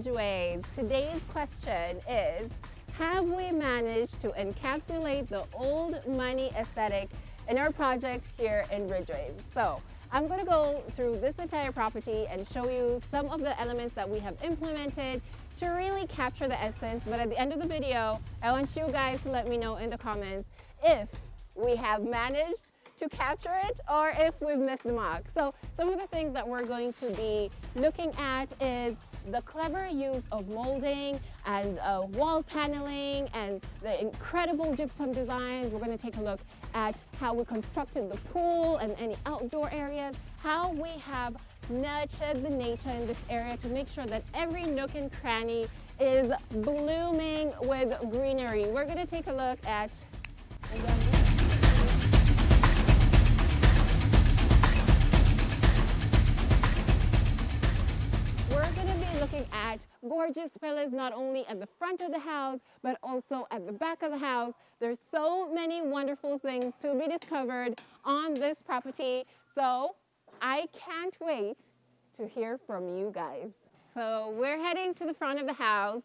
graduates, today's question is, have we managed to encapsulate the old money aesthetic in our project here in Ridgeway? So I'm going to go through this entire property and show you some of the elements that we have implemented to really capture the essence. But at the end of the video, I want you guys to let me know in the comments if we have managed to capture it or if we've missed the mark. So some of the things that we're going to be looking at is the clever use of molding and wall paneling and the incredible gypsum designs. We're going to take a look at how we constructed the pool and any outdoor areas, how we have nurtured the nature in this area to make sure that every nook and cranny is blooming with greenery. We're going to take a look at looking at gorgeous pillars not only at the front of the house but also at the back of the house. There's so many wonderful things to be discovered on this property, so I can't wait to hear from you guys. So we're heading to the front of the house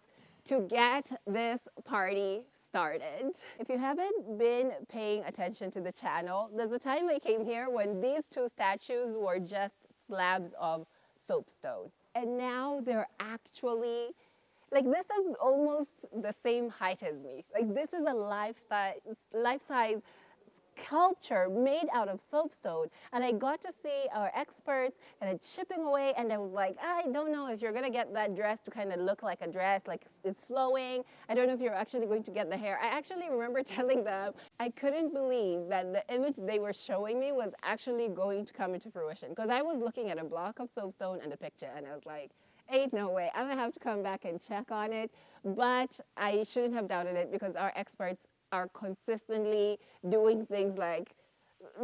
to get this party started. If you haven't been paying attention to the channel, there's a time I came here when these two statues were just slabs of soapstone. And now they're actually, like, this is almost the same height as me. Like, this is a life-size sculpture made out of soapstone. And I got to see our experts kind of chipping away, and I was like, I don't know if you're gonna get that dress to kind of look like a dress, like it's flowing. I don't know if you're actually going to get the hair. I actually remember telling them I couldn't believe that the image they were showing me was actually going to come into fruition, because I was looking at a block of soapstone and a picture, and I was like, ain't no way, I'm gonna have to come back and check on it. But I shouldn't have doubted it, because our experts are consistently doing things like,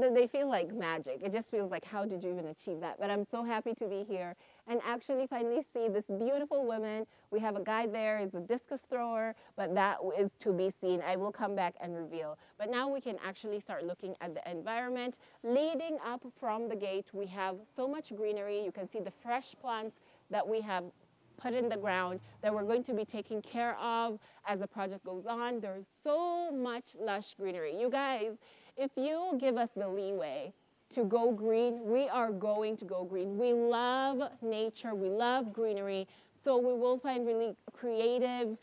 they feel like magic. It just feels like, how did you even achieve that? But I'm so happy to be here and actually finally see this beautiful woman. We have a guy there, he's a discus thrower, but that is to be seen. I will come back and reveal. But now we can actually start looking at the environment. Leading up from the gate, we have so much greenery. You can see the fresh plants that we have put in the ground that we're going to be taking care of as the project goes on. There's so much lush greenery. You guys, if you give us the leeway to go green, we are going to go green. We love nature, we love greenery, so we will find really creative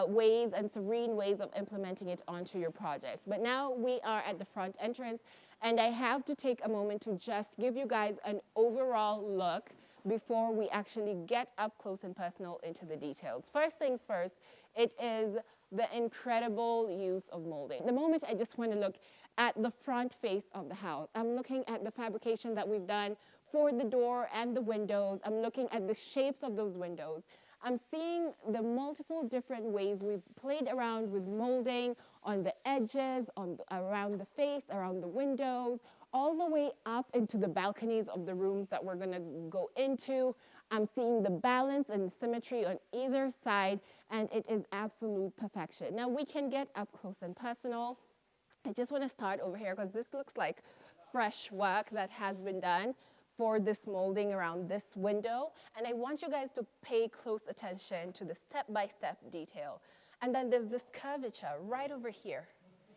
ways and serene ways of implementing it onto your project. But now we are at the front entrance, and I have to take a moment to just give you guys an overall look before we actually get up close and personal into the details. First things first, it is the incredible use of molding. The moment I just want to look at the front face of the house. I'm looking at the fabrication that we've done for the door and the windows. I'm looking at the shapes of those windows. I'm seeing the multiple different ways we've played around with molding on the edges, around the face, around the windows, all the way up into the balconies of the rooms that we're gonna go into. I'm seeing the balance and symmetry on either side, and it is absolute perfection. Now we can get up close and personal. I just wanna start over here because this looks like fresh work that has been done for this molding around this window. And I want you guys to pay close attention to the step-by-step detail. And then there's this curvature right over here.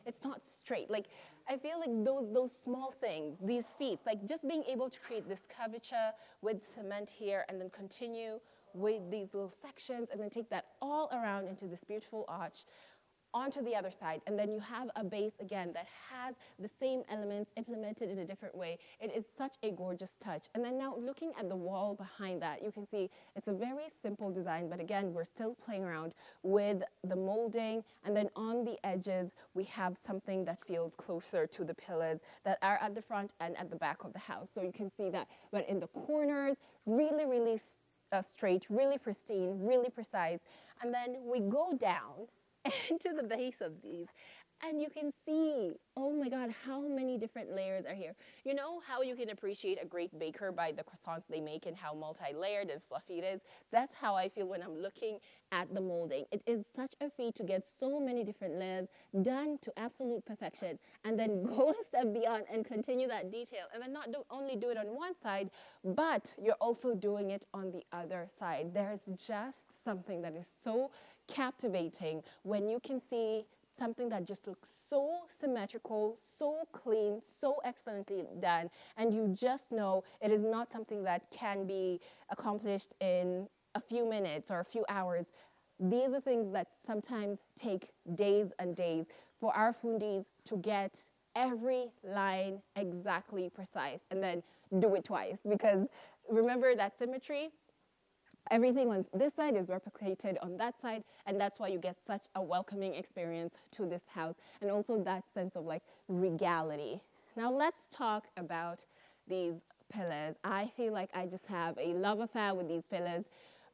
It's not straight. Like, I feel like those small things, these feet, like just being able to create this curvature with cement here and then continue with these little sections and then take that all around into this beautiful arch onto the other side, and then you have a base again that has the same elements implemented in a different way. It is such a gorgeous touch. And then now looking at the wall behind that, you can see it's a very simple design, but again, we're still playing around with the molding, and then on the edges, we have something that feels closer to the pillars that are at the front and at the back of the house. So you can see that, but in the corners, really, really straight, really pristine, really precise. And then we go down into the base of these, and you can see, oh my God, how many different layers are here. You know how you can appreciate a great baker by the croissants they make and how multi-layered and fluffy it is? That's how I feel when I'm looking at the molding. It is such a feat to get so many different layers done to absolute perfection, and then go a step beyond and continue that detail, and then not only do it on one side, but you're also doing it on the other side. There's just something that is so captivating when you can see something that just looks so symmetrical, so clean, so excellently done, and you just know it is not something that can be accomplished in a few minutes or a few hours. These are things that sometimes take days and days for our fundis to get every line exactly precise and then do it twice, because remember that symmetry, everything on this side is replicated on that side, and that's why you get such a welcoming experience to this house, and also that sense of like regality. Now let's talk about these pillars. I feel like I just have a love affair with these pillars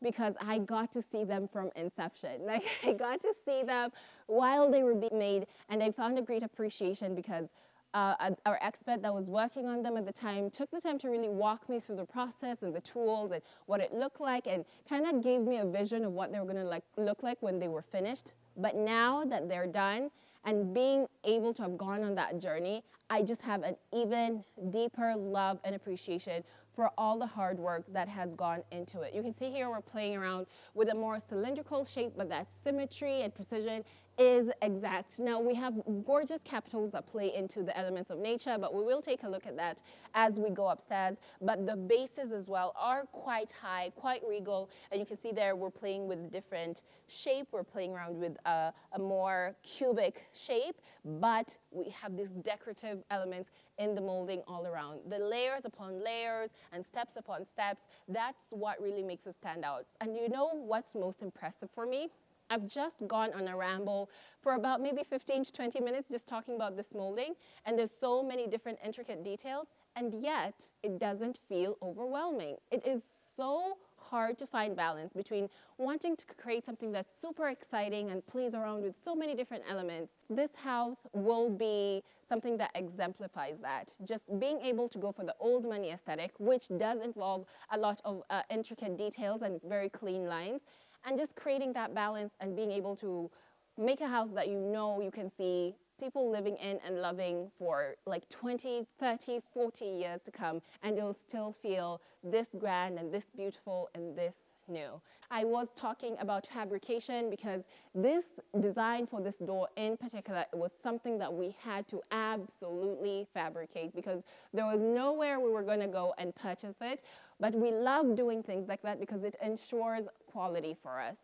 because I got to see them from inception. Like, I got to see them while they were being made, and I found a great appreciation because our expert that was working on them at the time took the time to really walk me through the process and the tools and what it looked like, and kind of gave me a vision of what they were going to look like when they were finished. But now that they're done and being able to have gone on that journey, I just have an even deeper love and appreciation for all the hard work that has gone into it. You can see here we're playing around with a more cylindrical shape, but that symmetry and precision is exact. Now we have gorgeous capitals that play into the elements of nature, but we will take a look at that as we go upstairs. But the bases as well are quite high, quite regal, and you can see there we're playing with a different shape. We're playing around with a more cubic shape, but we have these decorative elements in the molding all around. The layers upon layers and steps upon steps, that's what really makes it stand out. And you know what's most impressive for me? I've just gone on a ramble for about maybe 15 to 20 minutes just talking about this molding, and there's so many different intricate details, and yet it doesn't feel overwhelming. It is so hard to find balance between wanting to create something that's super exciting and plays around with so many different elements. This house will be something that exemplifies that. Just being able to go for the old money aesthetic, which does involve a lot of intricate details and very clean lines, and just creating that balance and being able to make a house that you know you can see people living in and loving for like 20, 30, 40 years to come, and it'll still feel this grand and this beautiful and this new. I was talking about fabrication because this design for this door in particular was something that we had to absolutely fabricate because there was nowhere we were going to go and purchase it. But we love doing things like that because it ensures quality for us.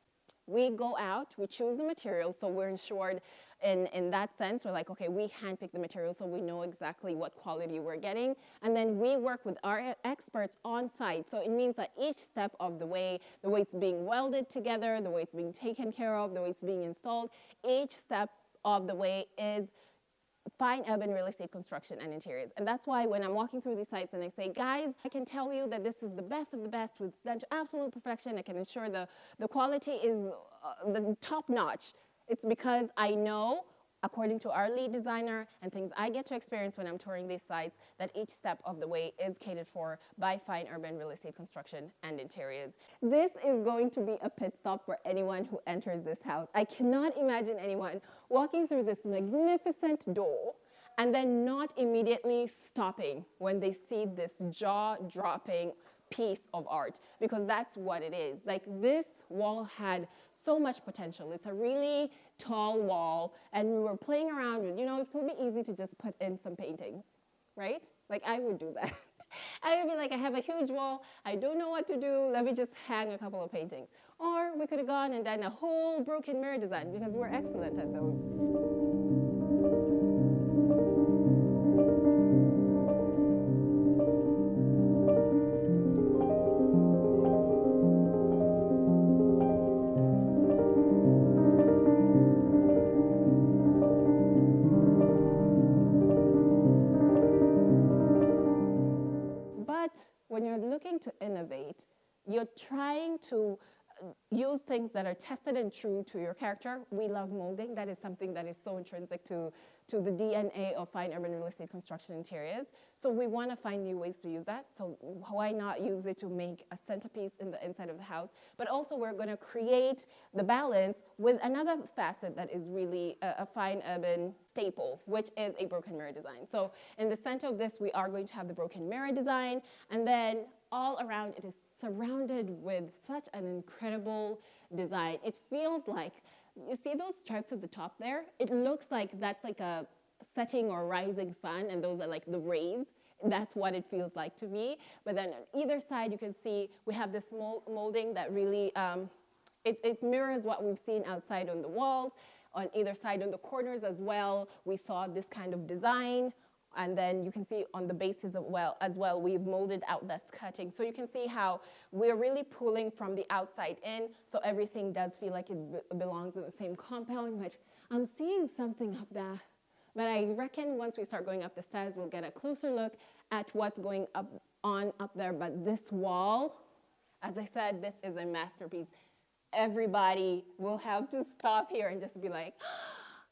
We go out, we choose the material, so we're ensured in that sense. We're like, okay, we handpick the material so we know exactly what quality we're getting. And then we work with our experts on site. So it means that each step of the way it's being welded together, the way it's being taken care of, the way it's being installed, each step of the way is fine urban real estate construction and interiors. And that's why when I'm walking through these sites and I say, guys, I can tell you that this is the best of the best, it's done to absolute perfection, I can ensure the quality is the top notch. It's because I know, according to our lead designer and things I get to experience when I'm touring these sites, that each step of the way is catered for by fine urban real estate construction and interiors. This is going to be a pit stop for anyone who enters this house. I cannot imagine anyone walking through this magnificent door and then not immediately stopping when they see this jaw-dropping piece of art, because that's what it is. Like, this wall had so much potential. It's a really tall wall, and we were playing around with, it would be easy to just put in some paintings, right? Like, I would do that. I would be like, I have a huge wall, I don't know what to do, let me just hang a couple of paintings. Or we could have gone and done a whole broken mirror design, because we're excellent at those. When you're looking to innovate, you're trying to use things that are tested and true to your character. We love molding. That is something that is so intrinsic to the DNA of fine urban real estate construction interiors. So we want to find new ways to use that. So why not use it to make a centerpiece in the inside of the house? But also we're going to create the balance with another facet that is really a fine urban staple, which is a broken mirror design. So in the center of this, we are going to have the broken mirror design, and then all around it is surrounded with such an incredible design. It feels like, you see those stripes at the top there? It looks like that's like a setting or rising sun, and those are like the rays. That's what it feels like to me. But then on either side, you can see we have this molding that really, it mirrors what we've seen outside on the walls. On either side, on the corners as well, we saw this kind of design. And then you can see on the bases as well, we've molded out that cutting. So you can see how we're really pulling from the outside in, so everything does feel like it belongs in the same compound, which I'm seeing something up there. But I reckon once we start going up the stairs, we'll get a closer look at what's going up there. But this wall, as I said, this is a masterpiece. Everybody will have to stop here and just be like,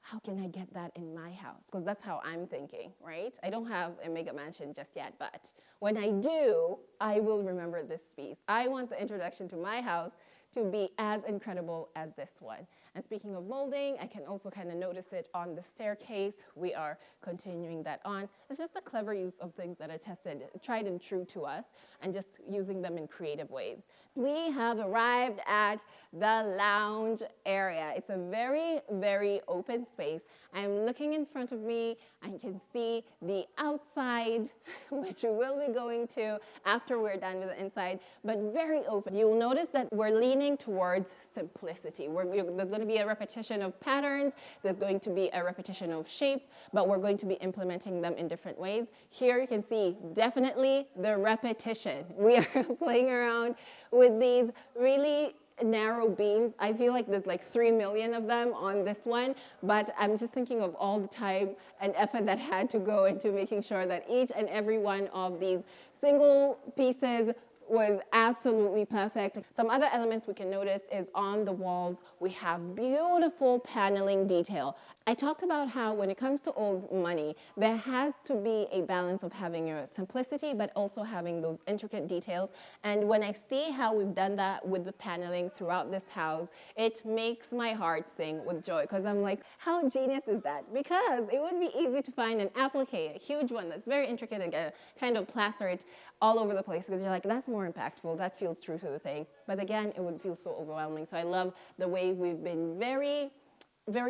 how can I get that in my house? Because that's how I'm thinking, right? I don't have a mega mansion just yet, but when I do, I will remember this piece. I want the introduction to my house to be as incredible as this one. And speaking of molding, I can also kind of notice it on the staircase. We are continuing that on. It's just a clever use of things that are tested, tried and true to us, and just using them in creative ways. We have arrived at the lounge area. It's a very, very open space. I'm looking in front of me. I can see the outside, which we will be going to after we're done with the inside, but very open. You'll notice that we're leaning towards simplicity. There's going to be a repetition of patterns. There's going to be a repetition of shapes, but we're going to be implementing them in different ways. Here you can see definitely the repetition. We are playing around with these really narrow beams. I feel like there's like 3 million of them on this one, but I'm just thinking of all the time and effort that had to go into making sure that each and every one of these single pieces was absolutely perfect. Some other elements we can notice is on the walls, we have beautiful paneling detail. I talked about how when it comes to old money, there has to be a balance of having your simplicity, but also having those intricate details. And when I see how we've done that with the paneling throughout this house, it makes my heart sing with joy, because I'm like, how genius is that? Because it would be easy to find an applique, a huge one that's very intricate, and kind of plaster it all over the place, because you're like, that's more impactful, that feels true to the thing. But again, it would feel so overwhelming. So I love the way we've been very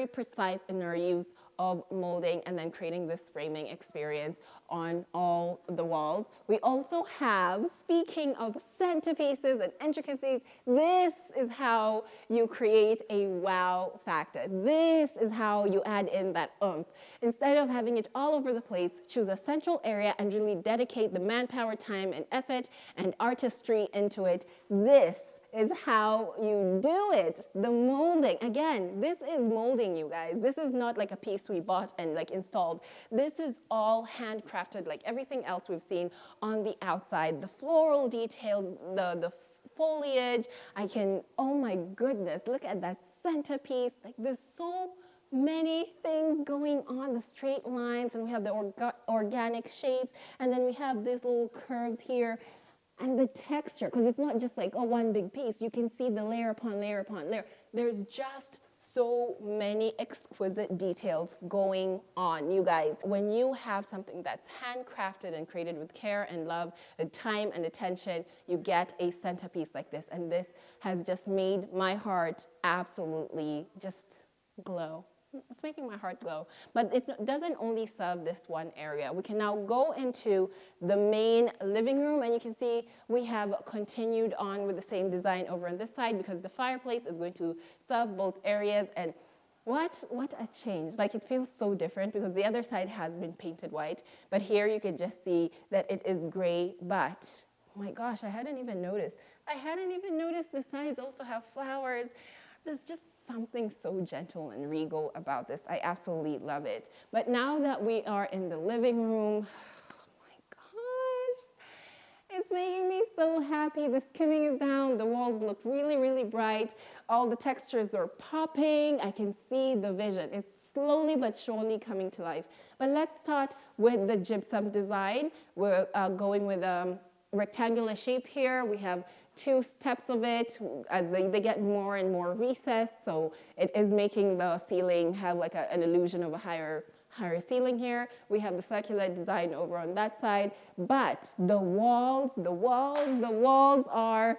precise in our use of molding and then creating this framing experience on all the walls. We also have, speaking of centerpieces and intricacies, this is how you create a wow factor. This is how you add in that oomph. Instead of having it all over the place, choose a central area and really dedicate the manpower, time, and effort and artistry into it. This is how you do it. The molding, again, this is molding, you guys. This is not like a piece we bought and like installed. This is all handcrafted, like everything else we've seen on the outside. The floral details, the foliage. Oh my goodness, look at that centerpiece. Like there's so many things going on, the straight lines, and we have the organic shapes, and then we have these little curves here. And the texture, because it's not just like, oh, one big piece. You can see the layer upon layer upon layer. There's just so many exquisite details going on, you guys. When you have something that's handcrafted and created with care and love, and time and attention, you get a centerpiece like this. And this has just made my heart absolutely just glow. It's making my heart glow. But it doesn't only serve this one area. We can now go into the main living room, and you can see we have continued on with the same design over on this side, because the fireplace is going to serve both areas. And what a change. Like, it feels so different because the other side has been painted white, but here you can just see that it is gray. But oh my gosh, I hadn't even noticed the sides also have flowers. There's just something so gentle and regal about this. I absolutely love it. But now that we are in the living room, oh my gosh, it's making me so happy. The skimming is down. The walls look really, really bright. All the textures are popping. I can see the vision. It's slowly but surely coming to life. But let's start with the gypsum design. We're going with a rectangular shape here. We have 2 steps of it as they get more and more recessed, so it is making the ceiling have like an illusion of a higher higher ceiling here. We have the circular design over on that side, but the walls are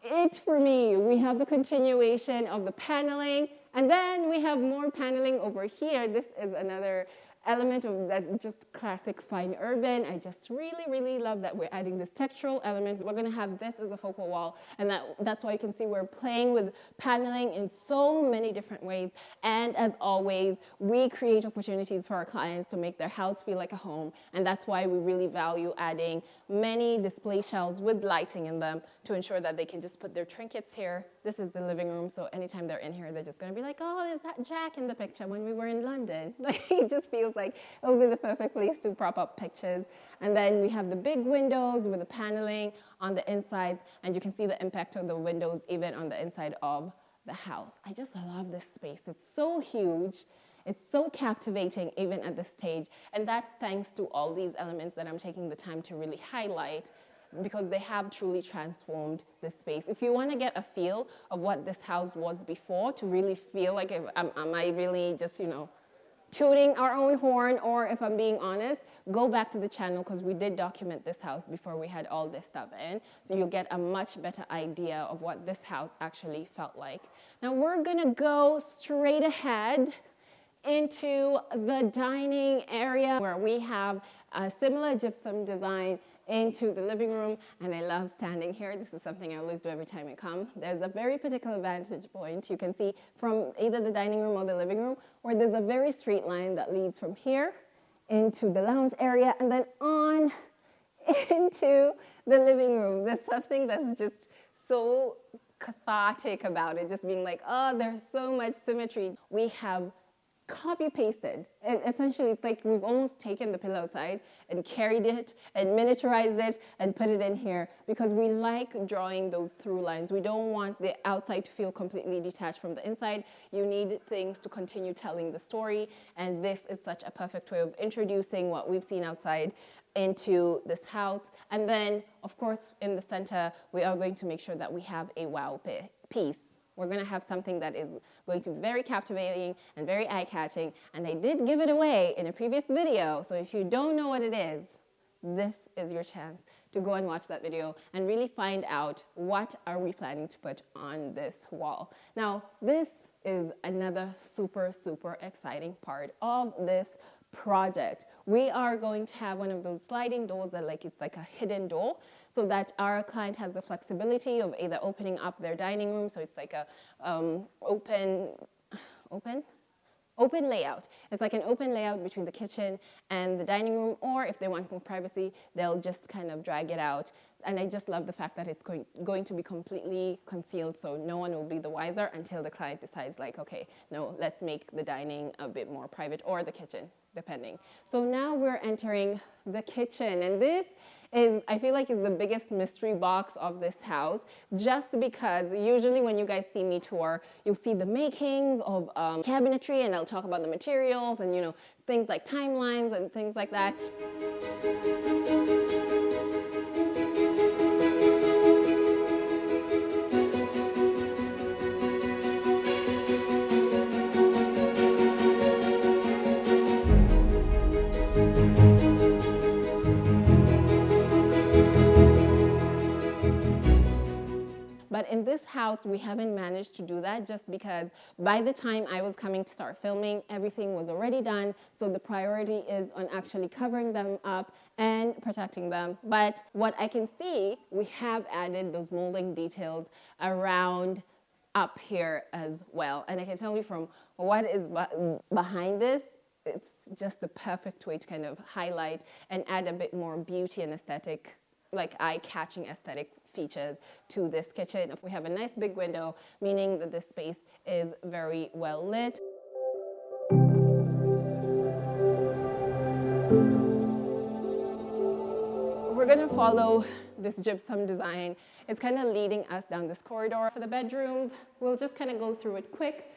it for me. We have the continuation of the paneling, and then we have more paneling over here. This is another element of that, just classic fine urban. I just really love that we're adding this textural element. We're gonna have this as a focal wall, and that's why you can see we're playing with paneling in so many different ways. And as always, we create opportunities for our clients to make their house feel like a home, and that's why we really value adding many display shelves with lighting in them to ensure that they can just put their trinkets here. This is the living room, so anytime they're in here, they're just gonna be like, oh, is that Jack in the picture when we were in London? Like, it just feels like it will be the perfect place to prop up pictures. And then we have the big windows with the paneling on the insides, and you can see the impact of the windows even on the inside of the house. I just love this space. It's so huge. It's so captivating even at this stage, and that's thanks to all these elements that I'm taking the time to really highlight, because they have truly transformed this space. If you want to get a feel of what this house was before, to really feel like, am I really just, tooting our own horn, or if I'm being honest, go back to the channel, because we did document this house before we had all this stuff in, so you'll get a much better idea of what this house actually felt like. Now we're gonna go straight ahead into the dining area, where we have a similar gypsum design into the living room, and I love standing here. This is something I always do every time I come. There's a very particular vantage point you can see from either the dining room or the living room, where there's a very straight line that leads from here into the lounge area and then on into the living room. There's something that's just so cathartic about it, just being like, oh, there's so much symmetry. We have copy pasted. Essentially, it's like we've almost taken the pillow outside and carried it and miniaturized it and put it in here, because we like drawing those through lines. We don't want the outside to feel completely detached from the inside. You need things to continue telling the story, and this is such a perfect way of introducing what we've seen outside into this house. And then, of course, in the center, we are going to make sure that we have a wow piece. We're going to have something that is going to be very captivating and very eye-catching, and I did give it away in a previous video, so if you don't know what it is, this is your chance to go and watch that video and really find out what are we planning to put on this wall. Now, this is another super exciting part of this project. We are going to have one of those sliding doors that it's like a hidden door, so that our client has the flexibility of either opening up their dining room, so it's like a open layout. It's like an open layout between the kitchen and the dining room, or if they want more privacy, they'll just kind of drag it out. And I just love the fact that it's going to be completely concealed, so no one will be the wiser until the client decides, like, okay, no, let's make the dining a bit more private, or the kitchen, depending. So now we're entering the kitchen, and this is, I feel like, is the biggest mystery box of this house, just because usually when you guys see me tour, you'll see the makings of cabinetry, and I'll talk about the materials and, things like timelines and things like that. But in this house, we haven't managed to do that, just because by the time I was coming to start filming, everything was already done. So the priority is on actually covering them up and protecting them. But what I can see, we have added those molding details around up here as well. And I can tell you from what is behind this, it's just the perfect way to kind of highlight and add a bit more beauty and aesthetic, like eye-catching aesthetic features to this kitchen. If we have a nice big window, meaning that this space is very well lit. We're gonna follow this gypsum design. It's kind of leading us down this corridor. For the bedrooms, we'll just kind of go through it quick.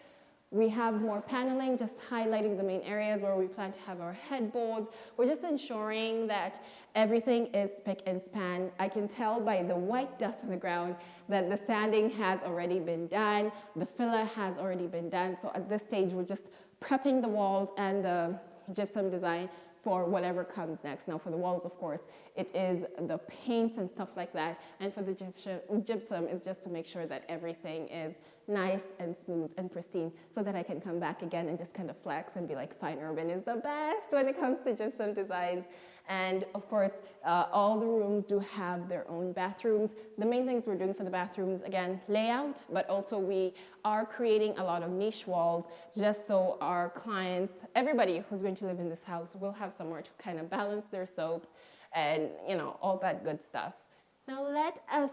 We have more paneling, just highlighting the main areas where we plan to have our headboards. We're just ensuring that everything is spick and span. I can tell by the white dust on the ground that the sanding has already been done, the filler has already been done. So at this stage, we're just prepping the walls and the gypsum design for whatever comes next. Now for the walls, of course, it is the paints and stuff like that. And for the gypsum is just to make sure that everything is nice and smooth and pristine so that I can come back again and just kind of flex and be like, Fine Urban is the best when it comes to gypsum designs. And of course, all the rooms do have their own bathrooms. The main things we're doing for the bathrooms, again, layout, but also we are creating a lot of niche walls just so our clients, everybody who's going to live in this house will have somewhere to kind of balance their soaps and, you know, all that good stuff. Now let us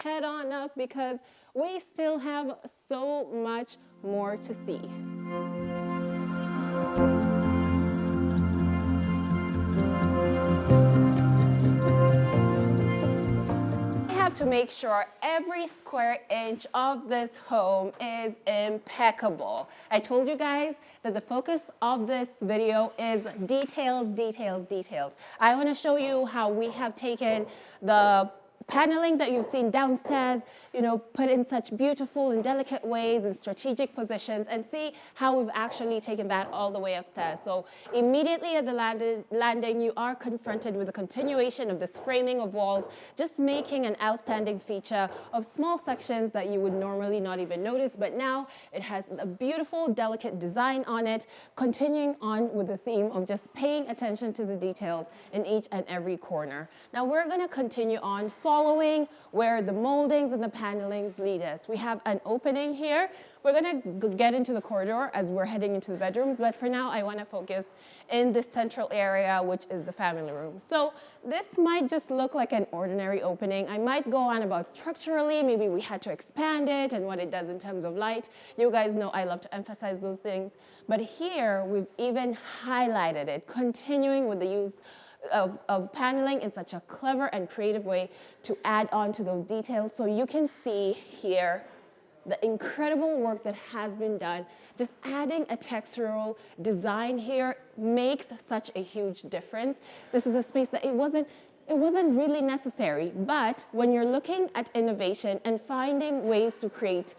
head on up because we still have so much more to see. To make sure every square inch of this home is impeccable. I told you guys that the focus of this video is details, details, details. I want to show you how we have taken the paneling that you've seen downstairs, you know, put in such beautiful and delicate ways and strategic positions, and see how we've actually taken that all the way upstairs. So immediately at the landing, you are confronted with a continuation of this framing of walls, just making an outstanding feature of small sections that you would normally not even notice, but now it has a beautiful, delicate design on it, continuing on with the theme of just paying attention to the details in each and every corner. Now we're going to continue on following where the moldings and the panelings lead us. We have an opening here. We're going to get into the corridor as we're heading into the bedrooms, but for now I want to focus in this central area, which is the family room. So this might just look like an ordinary opening. I might go on about structurally, maybe we had to expand it and what it does in terms of light. You guys know I love to emphasize those things, but here we've even highlighted it, continuing with the use of paneling in such a clever and creative way to add on to those details. So you can see here the incredible work that has been done. Just adding a textural design here makes such a huge difference. This is a space that it wasn't really necessary, but when you're looking at innovation and finding ways to create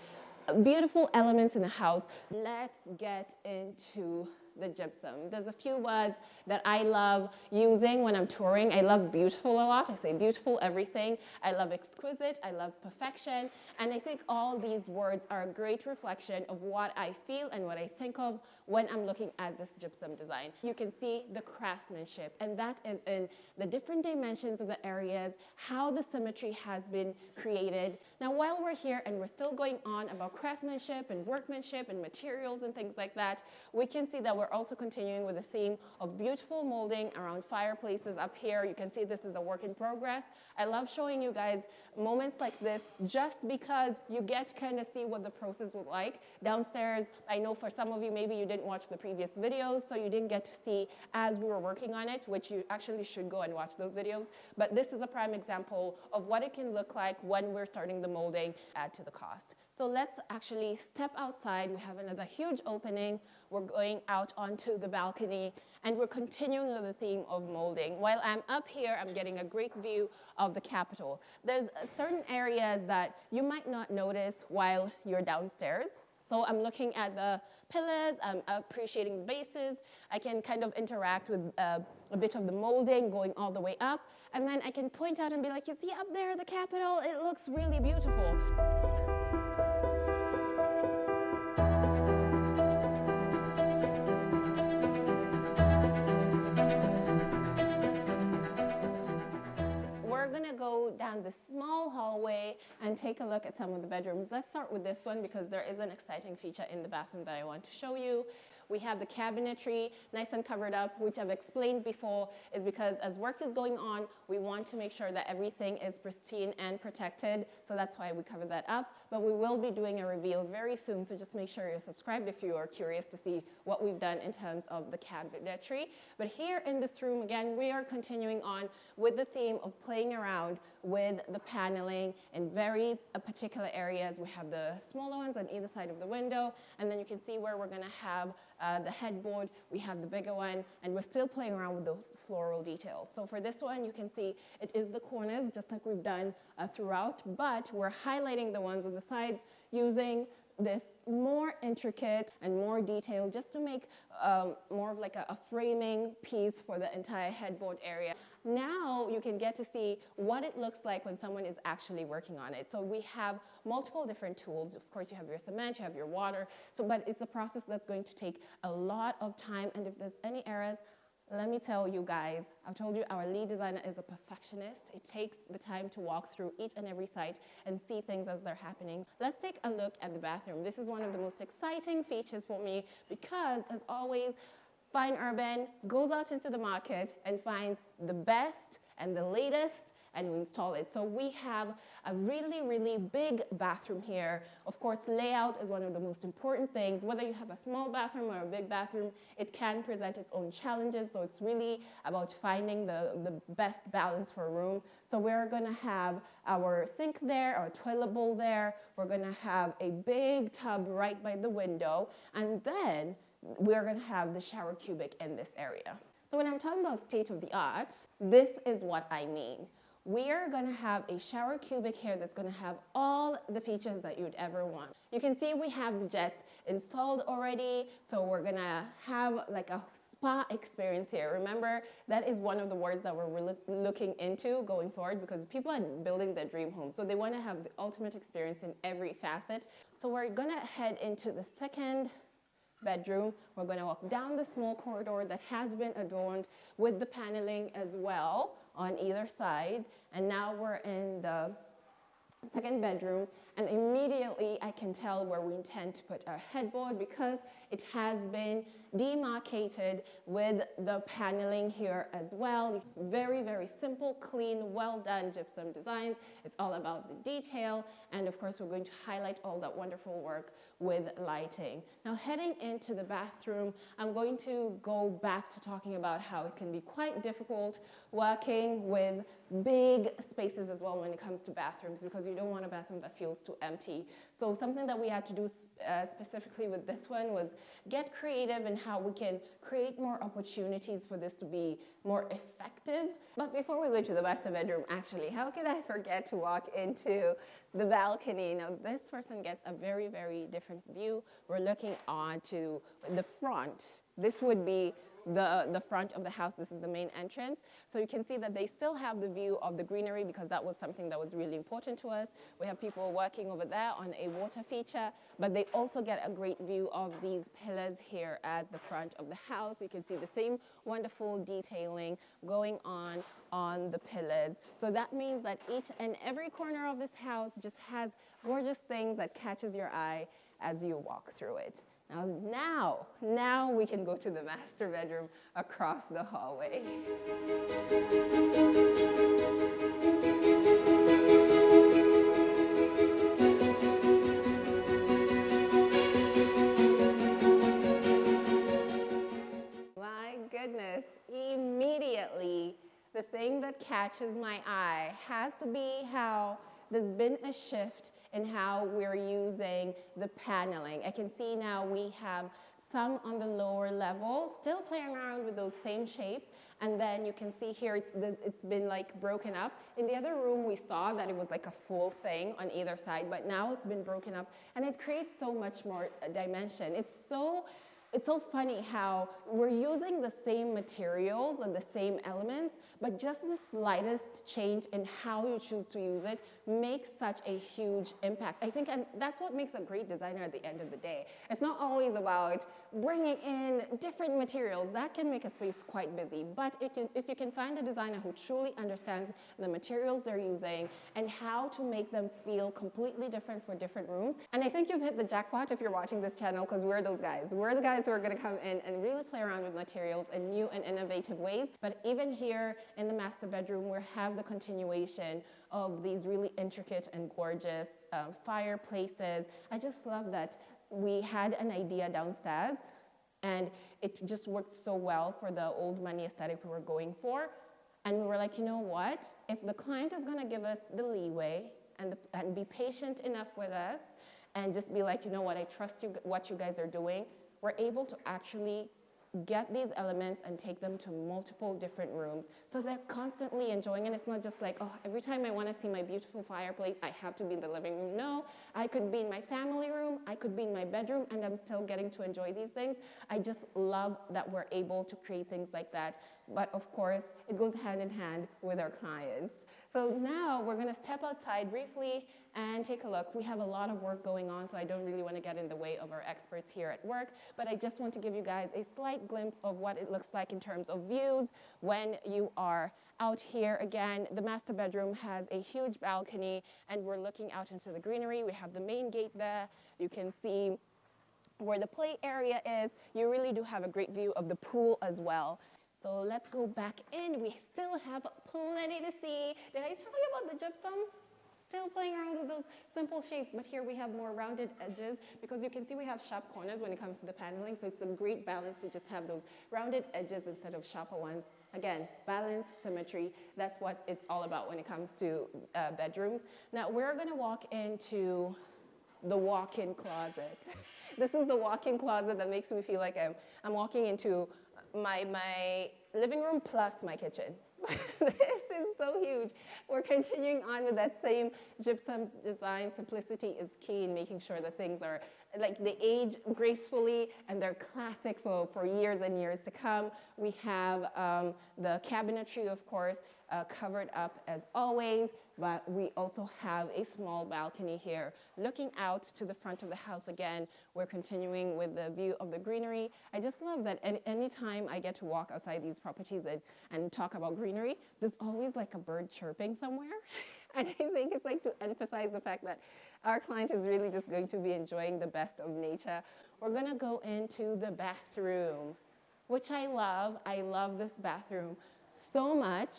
beautiful elements in the house, let's get into the gypsum. There's a few words that I love using when I'm touring. I love beautiful a lot. I say beautiful everything. I love exquisite. I love perfection. And I think all these words are a great reflection of what I feel and what I think of when I'm looking at this gypsum design. You can see the craftsmanship, and that is in the different dimensions of the areas, how the symmetry has been created. Now, while we're here and we're still going on about craftsmanship and workmanship and materials and things like that, we can see that we're also continuing with the theme of beautiful molding around fireplaces up here. You can see this is a work in progress. I love showing you guys moments like this just because you get to kind of see what the process was like. Downstairs, I know for some of you, maybe you didn't watch the previous videos, so you didn't get to see as we were working on it, which you actually should go and watch those videos. But this is a prime example of what it can look like when we're starting the molding, add to the cost. So let's actually step outside. We have another huge opening. We're going out onto the balcony, and we're continuing with the theme of molding. While I'm up here, I'm getting a great view of the Capitol. There's certain areas that you might not notice while you're downstairs. So I'm looking at the pillars, I'm appreciating the bases. I can kind of interact with a bit of the molding going all the way up. And then I can point out and be like, you see up there, the Capitol, it looks really beautiful. Go down this small hallway and take a look at some of the bedrooms. Let's start with this one because there is an exciting feature in the bathroom that I want to show you. We have the cabinetry nice and covered up, which I've explained before is because as work is going on, we want to make sure that everything is pristine and protected. So that's why we cover that up. But we will be doing a reveal very soon, so just make sure you're subscribed if you are curious to see what we've done in terms of the cabinetry. But here in this room, again, we are continuing on with the theme of playing around with the paneling in very particular areas. We have the smaller ones on either side of the window, and then you can see where we're going to have the headboard. We have the bigger one, and we're still playing around with those floral details. So for this one, you can see it is the corners, just like we've done throughout, but we're highlighting the ones on the side using this more intricate and more detailed, just to make more of like a framing piece for the entire headboard area. Now you can get to see what it looks like when someone is actually working on it. So we have multiple different tools. Of course, you have your cement, you have your water. So, but it's a process that's going to take a lot of time. And if there's any errors, let me tell you guys, I've told you our lead designer is a perfectionist. It takes the time to walk through each and every site and see things as they're happening. Let's take a look at the bathroom. This is one of the most exciting features for me because, as always, Fine Urban goes out into the market and finds the best and the latest, and we install it. So we have a really, really big bathroom here. Of course, layout is one of the most important things. Whether you have a small bathroom or a big bathroom, it can present its own challenges. So it's really about finding the best balance for a room. So we're gonna have our sink there, our toilet bowl there. We're gonna have a big tub right by the window. And then we're gonna have the shower cubic in this area. So when I'm talking about state of the art, this is what I mean. We are going to have a shower cubic here that's going to have all the features that you'd ever want. You can see we have the jets installed already, so we're going to have like a spa experience here. Remember, that is one of the words that we're looking into going forward, because people are building their dream home, so they want to have the ultimate experience in every facet. So we're going to head into the second bedroom. We're going to walk down the small corridor that has been adorned with the paneling as well on either side. And now we're in the second bedroom, and immediately I can tell where we intend to put our headboard because it has been demarcated with the paneling here as well. Very, very simple, clean, well done gypsum designs. It's all about the detail, and of course we're going to highlight all that wonderful work with lighting. Now heading into the bathroom, I'm going to go back to talking about how it can be quite difficult working with big spaces as well when it comes to bathrooms, because you don't want a bathroom that feels too empty. So something that we had to do specifically with this one was get creative in how we can create more opportunities for this to be more effective. But before we go to the master bedroom, actually, how could I forget to walk into the balcony? Now this person gets a very, very different view. We're looking onto the front. This would be the front of the house. This is the main entrance. So you can see that they still have the view of the greenery, because that was something that was really important to us. We have people working over there on a water feature, but they also get a great view of these pillars here at the front of the house. You can see the same wonderful detailing going on the pillars. So that means that each and every corner of this house just has gorgeous things that catches your eye as you walk through it. Now we can go to the master bedroom across the hallway. My goodness, immediately the thing that catches my eye has to be how there's been a shift in how we're using the paneling. I can see now we have some on the lower level, still playing around with those same shapes, and then you can see here it's been like broken up. In the other room we saw that it was like a full thing on either side, but now it's been broken up, and it creates so much more dimension. It's so funny how we're using the same materials and the same elements, but just the slightest change in how you choose to use it makes such a huge impact. I think, and that's what makes a great designer at the end of the day. It's not always about bringing in different materials. That can make a space quite busy, but if you can find a designer who truly understands the materials they're using and how to make them feel completely different for different rooms, and I think you've hit the jackpot if you're watching this channel, because we're those guys. We're the guys who are going to come in and really play around with materials in new and innovative ways. But even here in the master bedroom, we have the continuation of these really intricate and gorgeous fireplaces. I just love that we had an idea downstairs and it just worked so well for the old money aesthetic we were going for. And we were like, you know what? If the client is going to give us the leeway and be patient enough with us and just be like, you know what, I trust you, what you guys are doing, we're able to actually get these elements and take them to multiple different rooms so they're constantly enjoying it. It's not just like, oh, every time I want to see my beautiful fireplace, I have to be in the living room. No, I could be in my family room, I could be in my bedroom, and I'm still getting to enjoy these things. I just love that we're able to create things like that. But of course, it goes hand in hand with our clients. So now we're going to step outside briefly and take a look. We have a lot of work going on, so I don't really want to get in the way of our experts here at work, but I just want to give you guys a slight glimpse of what it looks like in terms of views when you are out here. Again, the master bedroom has a huge balcony, and we're looking out into the greenery. We have the main gate there. You can see where the play area is. You really do have a great view of the pool as well. So let's go back in. We still have plenty to see. Did I tell you about the gypsum? Still playing around with those simple shapes, but here we have more rounded edges because you can see we have sharp corners when it comes to the paneling, so it's a great balance to just have those rounded edges instead of sharper ones. Again, balance, symmetry, that's what it's all about when it comes to bedrooms. Now we're gonna walk into the walk-in closet. This is the walk-in closet that makes me feel like I'm walking into my living room plus my kitchen. This is so huge. We're continuing on with that same gypsum design. Simplicity is key in making sure that things are, like, they age gracefully and they're classic for years and years to come. We have the cabinetry, of course, covered up as always, but we also have a small balcony here looking out to the front of the house. Again, we're continuing with the view of the greenery. I just love that anytime I get to walk outside these properties and talk about greenery, there's always like a bird chirping somewhere. And I think it's like to emphasize the fact that our client is really just going to be enjoying the best of nature. We're gonna go into the bathroom, which I love. I love this bathroom so much.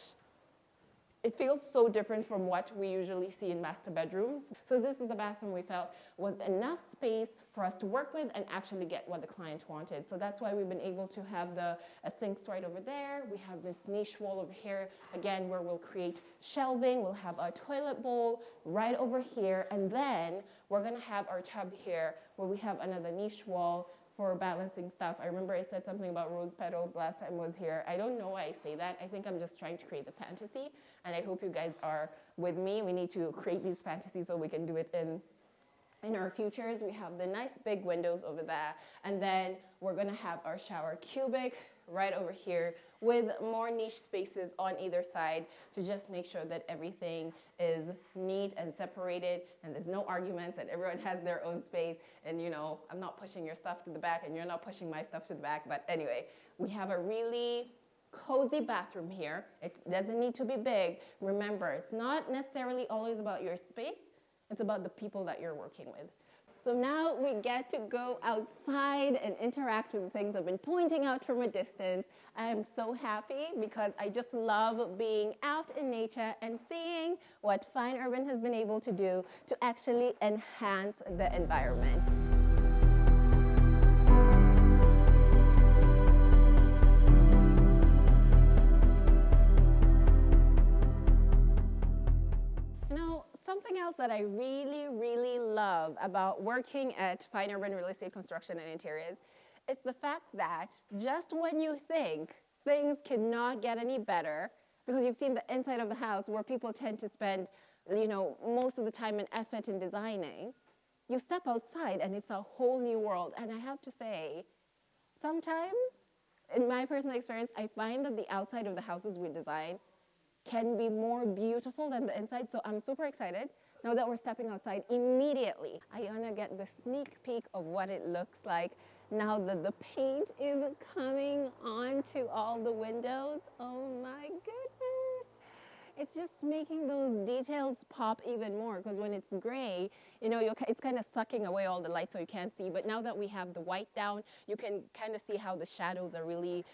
It feels so different from what we usually see in master bedrooms. So this is the bathroom we felt was enough space for us to work with and actually get what the client wanted. So that's why we've been able to have a sink right over there. We have this niche wall over here, again, where we'll create shelving. We'll have our toilet bowl right over here. And then we're gonna have our tub here where we have another niche wall for balancing stuff. I remember I said something about rose petals last time I was here. I don't know why I say that. I think I'm just trying to create the fantasy, and I hope you guys are with me. We need to create these fantasies so we can do it in our futures. We have the nice big windows over there, and then we're gonna have our shower cubic right over here with more niche spaces on either side to just make sure that everything is neat and separated and there's no arguments and everyone has their own space. And you know, I'm not pushing your stuff to the back and you're not pushing my stuff to the back. But anyway, we have a really cozy bathroom here. It doesn't need to be big. Remember, it's not necessarily always about your space. It's about the people that you're working with. So now we get to go outside and interact with the things I've been pointing out from a distance. I am so happy because I just love being out in nature and seeing what Fine Urban has been able to do to actually enhance the environment. Something else that I really love about working at Fine Urban Real Estate Construction and Interiors, it's the fact that just when you think things cannot get any better, because you've seen the inside of the house where people tend to spend, you know, most of the time and effort in designing, you step outside and it's a whole new world. And I have to say, sometimes, in my personal experience, I find that the outside of the houses we design can be more beautiful than the inside. So I'm super excited now that we're stepping outside immediately. I want to get the sneak peek of what it looks like now that the paint is coming onto all the windows. Oh my goodness. It's just making those details pop even more, because when it's gray, you know, it's kind of sucking away all the light so you can't see. But now that we have the white down, you can kind of see how the shadows are really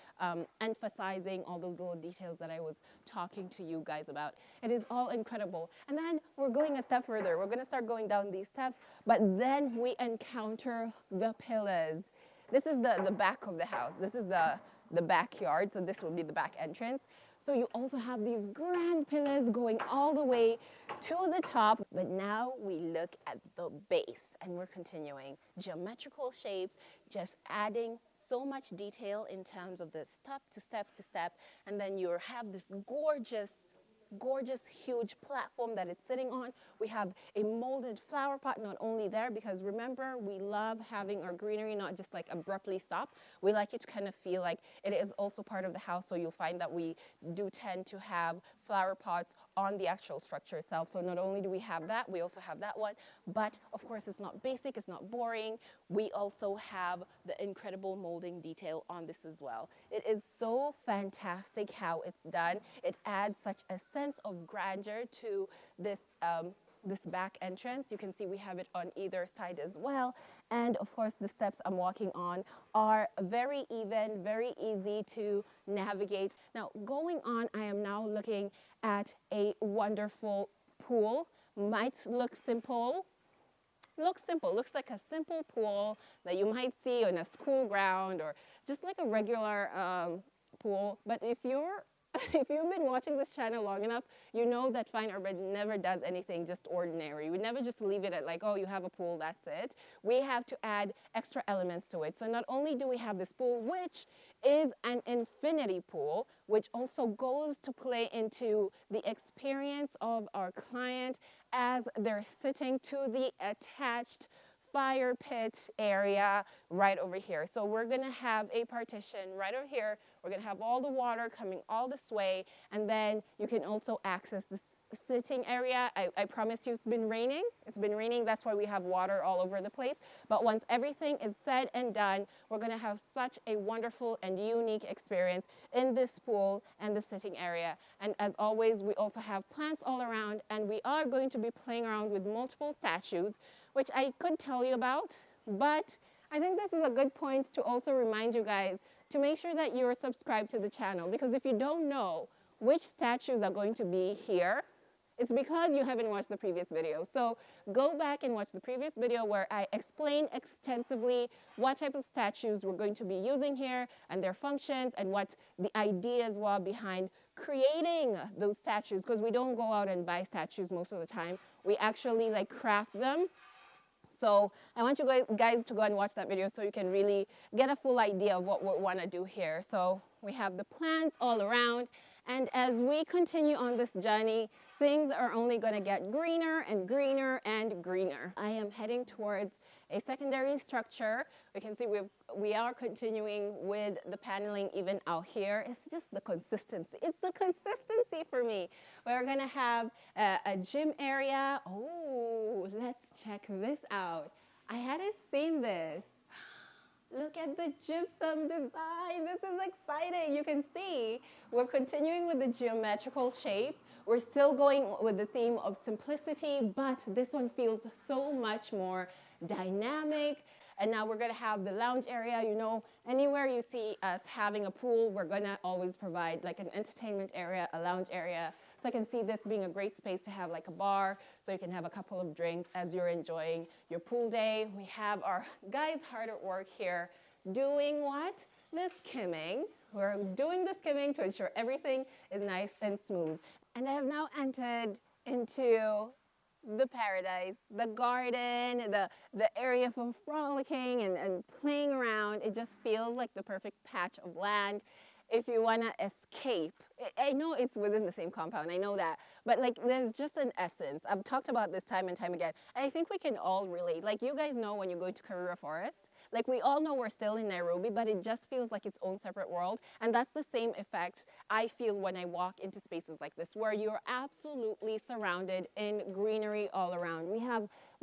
emphasizing all those little details that I was talking to you guys about. It is all incredible. And then we're going a step further. We're going to start going down these steps, but then we encounter the pillars. This is the back of the house. This is the backyard, so this will be the back entrance. So you also have these grand pillars going all the way to the top. But now we look at the base and we're continuing. Geometrical shapes, just adding so much detail in terms of the step to step to step, and then you have this gorgeous huge platform that it's sitting on. We have a molded flower pot not only there, because remember, we love having our greenery not just like abruptly stop. We like it to kind of feel like it is also part of the house, so you'll find that we do tend to have flower pots on the actual structure itself. So not only do we have that, we also have that one, but of course it's not basic, it's not boring. We also have the incredible molding detail on this as well. It is so fantastic how it's done. It adds such a sense of grandeur to this this back entrance. You can see we have it on either side as well, and of course the steps I'm walking on are very even, very easy to navigate. Now going on, I am now looking at a wonderful pool. Might look simple, looks like a simple pool that you might see on a school ground or just like a regular pool. But if you've been watching this channel long enough, you know that Fine Urban never does anything just ordinary. We never just leave it at like, oh, you have a pool, that's it. We have to add extra elements to it. So not only do we have this pool, which is an infinity pool, which also goes to play into the experience of our client as they're sitting to the attached fire pit area right over here. So we're gonna have a partition right over here. We're gonna have all the water coming all this way, and then you can also access this sitting area. I promise you it's been raining. It's been raining, that's why we have water all over the place. But once everything is said and done, we're gonna have such a wonderful and unique experience in this pool and the sitting area. And as always, we also have plants all around, and we are going to be playing around with multiple statues, which I could tell you about, but I think this is a good point to also remind you guys to make sure that you're subscribed to the channel, because if you don't know which statues are going to be here, it's because you haven't watched the previous video. So go back and watch the previous video where I explain extensively what type of statues we're going to be using here and their functions and what the ideas were behind creating those statues, because we don't go out and buy statues most of the time. We actually like craft them. So I want you guys to go and watch that video so you can really get a full idea of what we want to do here. So we have the plants all around, and as we continue on this journey, things are only going to get greener and greener and greener. I am heading towards a secondary structure. We can see we are continuing with the paneling even out here. It's just the consistency. It's the consistency for me. We're going to have a gym area. Oh, let's check this out. I hadn't seen this. Look at the gypsum design. This is exciting. You can see we're continuing with the geometrical shapes. We're still going with the theme of simplicity, but this one feels so much more dynamic. And now we're going to have the lounge area. You know, anywhere you see us having a pool, we're going to always provide like an entertainment area, a lounge area. So I can see this being a great space to have like a bar, so you can have a couple of drinks as you're enjoying your pool day. We have our guys hard at work here doing what? The skimming. We're doing the skimming to ensure everything is nice and smooth. And I have now entered into the paradise, the garden, the area for frolicking and playing around. It just feels like the perfect patch of land if you want to escape. I know it's within the same compound, I know that, but like there's just an essence. I've talked about this time and time again, and I think we can all relate. Like you guys know when you go to Karura Forest, like we all know we're still in Nairobi, but it just feels like its own separate world, and that's the same effect I feel when I walk into spaces like this, where you're absolutely surrounded in greenery all around. We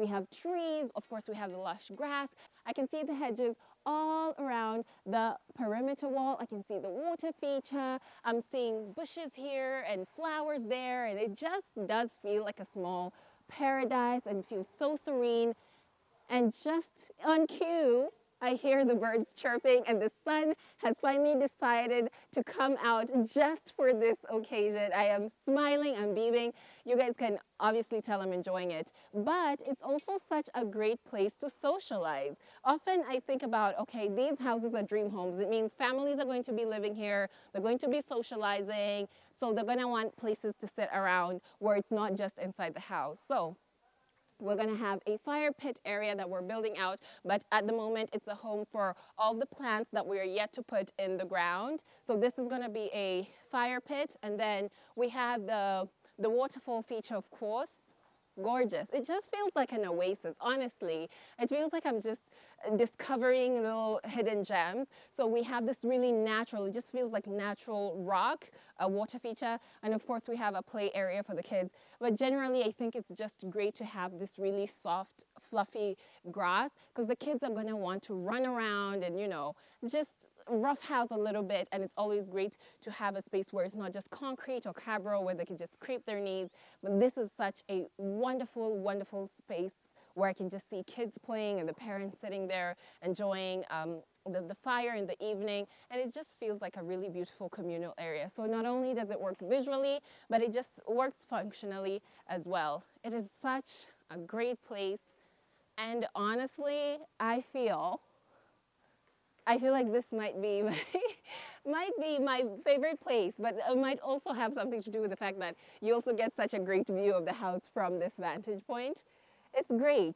have trees, of course we have the lush grass. I can see the hedges all around the perimeter wall. I can see the water feature. I'm seeing bushes here and flowers there, and it just does feel like a small paradise and feels so serene. And just on cue, I hear the birds chirping, and the sun has finally decided to come out just for this occasion. I am smiling, I'm beaming. You guys can obviously tell I'm enjoying it, but it's also such a great place to socialize. Often I think about, okay, these houses are dream homes. It means families are going to be living here, they're going to be socializing, so they're going to want places to sit around where it's not just inside the house. So We're going to have a fire pit area that we're building out, but at the moment it's a home for all the plants that we're yet to put in the ground. So this is going to be a fire pit, and then we have the waterfall feature, of course. Gorgeous. It just feels like an oasis, honestly. It feels like I'm just discovering little hidden gems. So we have this really natural, it just feels like natural rock, a water feature, and of course we have a play area for the kids. But generally I think it's just great to have this really soft, fluffy grass, because the kids are going to want to run around and, you know, just roughhouse a little bit, and it's always great to have a space where it's not just concrete or cabro where they can just scrape their knees, but this is such a wonderful, wonderful space where I can just see kids playing and the parents sitting there enjoying the fire in the evening, and it just feels like a really beautiful communal area. So not only does it work visually, but it just works functionally as well. It is such a great place, and honestly, I feel like this might be my favorite place, but it might also have something to do with the fact that you also get such a great view of the house from this vantage point. It's great.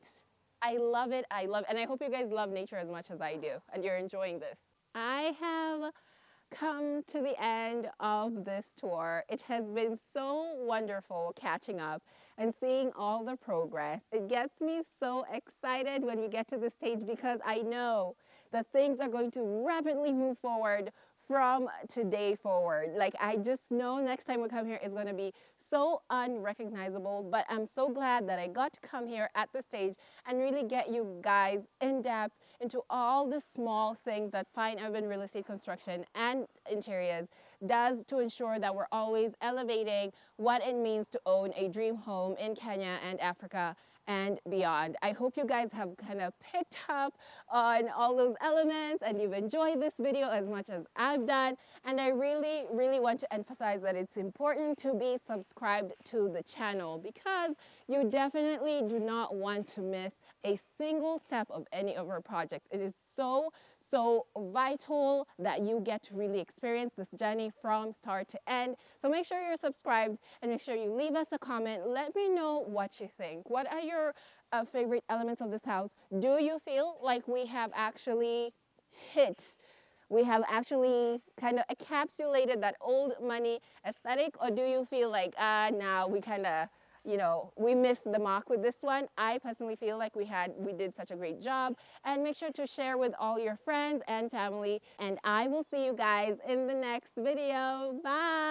I love it. And I hope you guys love nature as much as I do, and you're enjoying this. I have come to the end of this tour. It has been so wonderful catching up and seeing all the progress. It gets me so excited when we get to this stage, because I know that things are going to rapidly move forward from today forward. Like, I just know next time we come here it's going to be so unrecognizable, but I'm so glad that I got to come here at this stage and really get you guys in depth into all the small things that fine urban real estate construction and interiors does to ensure that we're always elevating what it means to own a dream home in Kenya and Africa and beyond. I hope you guys have kind of picked up on all those elements and you've enjoyed this video as much as I've done. And I really, really want to emphasize that it's important to be subscribed to the channel, because you definitely do not want to miss a single step of any of our projects. It is so vital that you get to really experience this journey from start to end. So make sure you're subscribed and make sure you leave us a comment. Let me know what you think. What are your favorite elements of this house? Do you feel like we have actually kind of encapsulated that old money aesthetic, or do you feel like now we kind of, you know, we missed the mark with this one? I personally feel like we did such a great job. And make sure to share with all your friends and family, and I will see you guys in the next video. Bye.